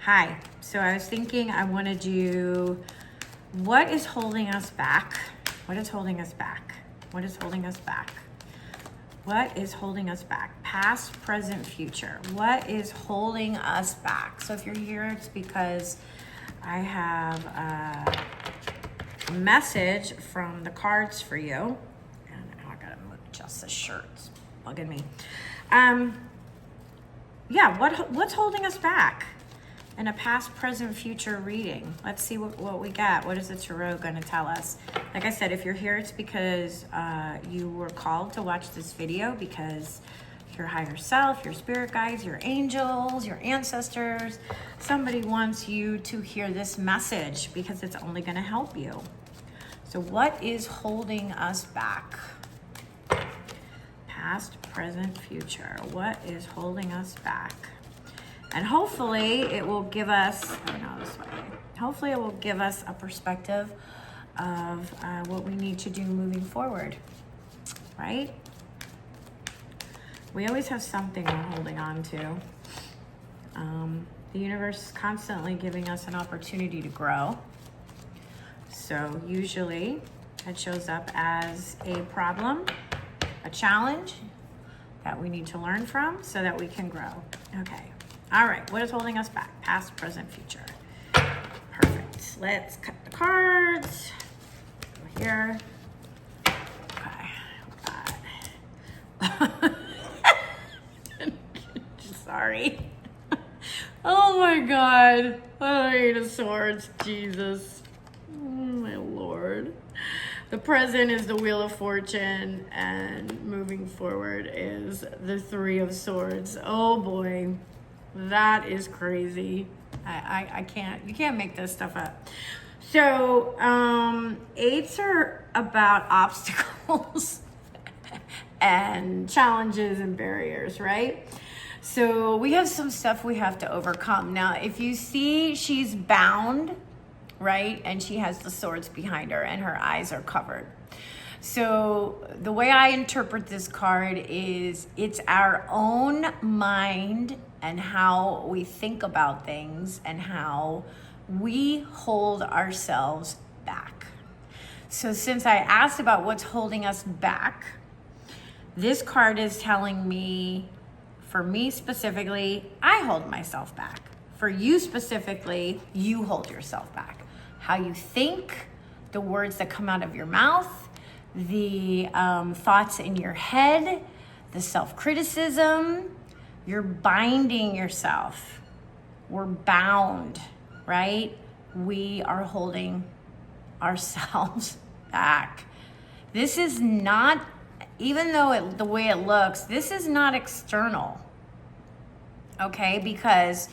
Hi. So I was thinking I want to do what is holding us back? What is holding us back? What is holding us back? What is holding us back? Past, present, future. What is holding us back? So if you're here, it's because I have a message from the cards for you. And now I gotta adjust this shirt. It's bugging me. Yeah, what's holding us back in a past, present, future reading? Let's see what we got. What is the tarot going to tell us? Like I said, if you're here, it's because you were called to watch this video because your higher self, your spirit guides, your angels, your ancestors, somebody wants you to hear this message because it's only going to help you. So what is holding us back? Past, present, future. What is holding us back? And hopefully it will give us, this way. Hopefully it will give us a perspective of what we need to do moving forward, right? We always have something we're holding on to. The universe is constantly giving us an opportunity to grow. So usually it shows up as a problem, a challenge that we need to learn from so that we can grow. Okay. All right. What is holding us back? Past, present, future. Perfect. Let's cut the cards. Over here. Okay. Sorry. Oh my God. Oh, Eight of Swords. Jesus. Oh my Lord. The present is the Wheel of Fortune, and moving forward is the Three of Swords. Oh boy, that is crazy. I can't, you can't make this stuff up. So, eights are about obstacles and challenges and barriers, right? So we have some stuff we have to overcome. Now, if you see she's bound, right? And she has the swords behind her and her eyes are covered. So the way I interpret this card is it's our own mind and how we think about things and how we hold ourselves back. So since I asked about what's holding us back, this card is telling me, for me specifically, I hold myself back. For you specifically, you hold yourself back. How you think, the words that come out of your mouth, the thoughts in your head, the self-criticism, you're binding yourself. We're bound, right? We are holding ourselves back. This is not, even though the way it looks, this is not external, okay? Because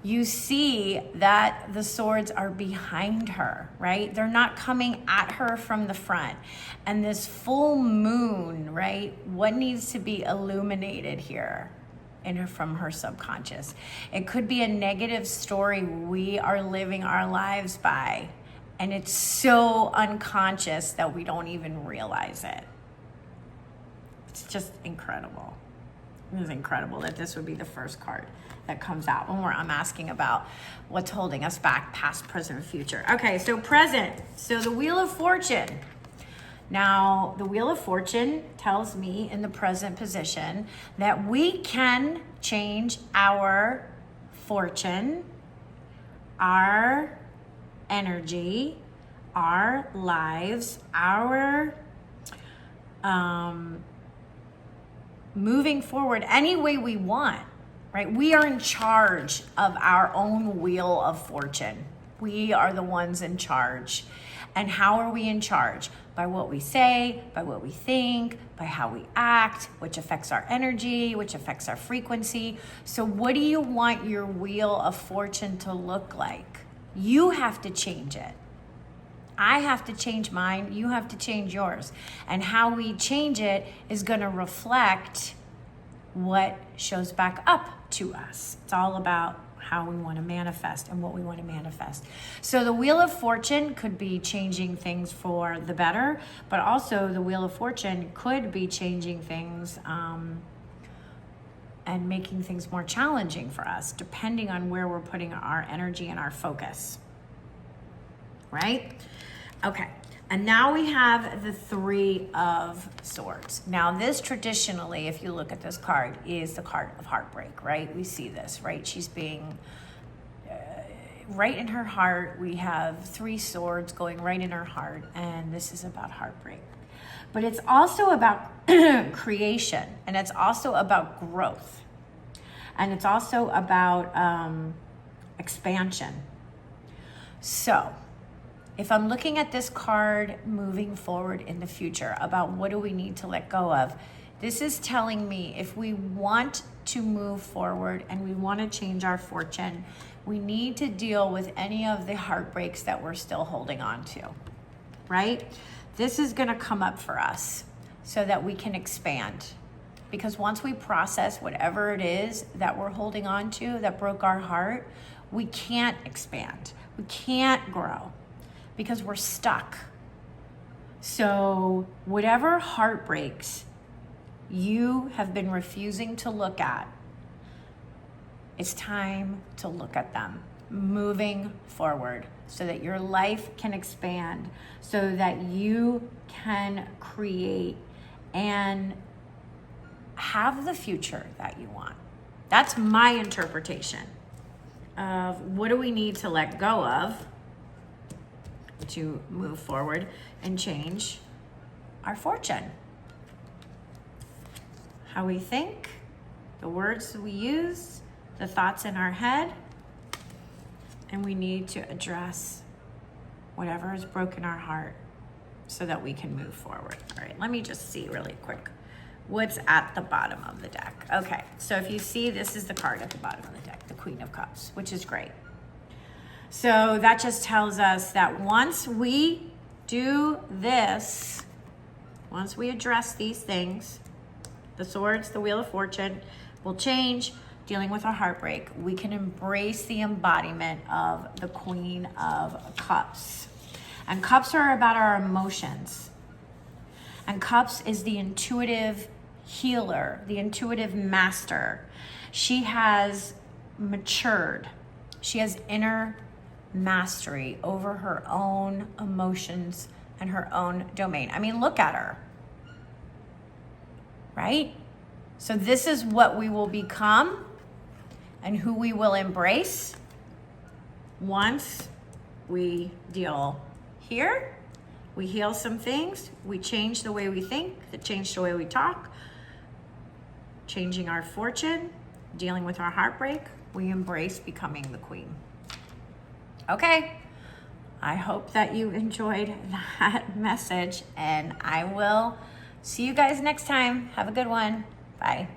you see that the swords are behind her, right? They're not coming at her from the front. And this full moon, right? What needs to be illuminated here from her subconscious? It could be a negative story we are living our lives by. And it's so unconscious that we don't even realize it. It's just incredible. It is incredible that this would be the first card that comes out when I'm asking about what's holding us back, past, present, future. Okay, so present. So the Wheel of Fortune. Now, the Wheel of Fortune tells me in the present position that we can change our fortune, our energy, our lives, our moving forward any way we want, right? We are in charge of our own Wheel of Fortune. We are the ones in charge. And how are we in charge? By what we say, by what we think, by how we act, which affects our energy, which affects our frequency. So what do you want your Wheel of Fortune to look like? You have to change it. I have to change mine, you have to change yours. And how we change it is gonna reflect what shows back up to us. It's all about how we want to manifest and what we want to manifest. So the Wheel of Fortune could be changing things for the better, but also the Wheel of Fortune could be changing things and making things more challenging for us, depending on where we're putting our energy and our focus. Right? Okay. And now we have the Three of Swords. Now this traditionally, if you look at this card, is the card of heartbreak, right? We see this, right? She's being right in her heart. We have three swords going right in her heart, and this is about heartbreak. But it's also about creation, and it's also about growth, and it's also about expansion. So if I'm looking at this card moving forward in the future about what do we need to let go of, this is telling me if we want to move forward and we want to change our fortune, we need to deal with any of the heartbreaks that we're still holding on to, right? This is going to come up for us so that we can expand. Because once we process whatever it is that we're holding on to that broke our heart, we can't expand. We can't grow because we're stuck. So whatever heartbreaks you have been refusing to look at, it's time to look at them moving forward so that your life can expand, so that you can create and have the future that you want. That's my interpretation of what do we need to let go of to move forward and change our fortune. How we think, the words we use, the thoughts in our head, and we need to address whatever has broken our heart so that we can move forward. All right, let me just see really quick what's at the bottom of the deck. Okay, so if you see, this is the card at the bottom of the deck, the Queen of Cups, which is great. So that just tells us that once we do this, once we address these things, the swords, the Wheel of Fortune will change, dealing with our heartbreak, we can embrace the embodiment of the Queen of Cups. And cups are about our emotions. And cups is the intuitive healer, the intuitive master. She has matured. She has inner mastery over her own emotions and her own domain. I mean, look at her, right? So this is what we will become and who we will embrace once we deal here. We heal some things, we change the way we think, change the way we talk, changing our fortune, dealing with our heartbreak, we embrace becoming the queen. Okay, I hope that you enjoyed that message, and I will see you guys next time. Have a good one. Bye.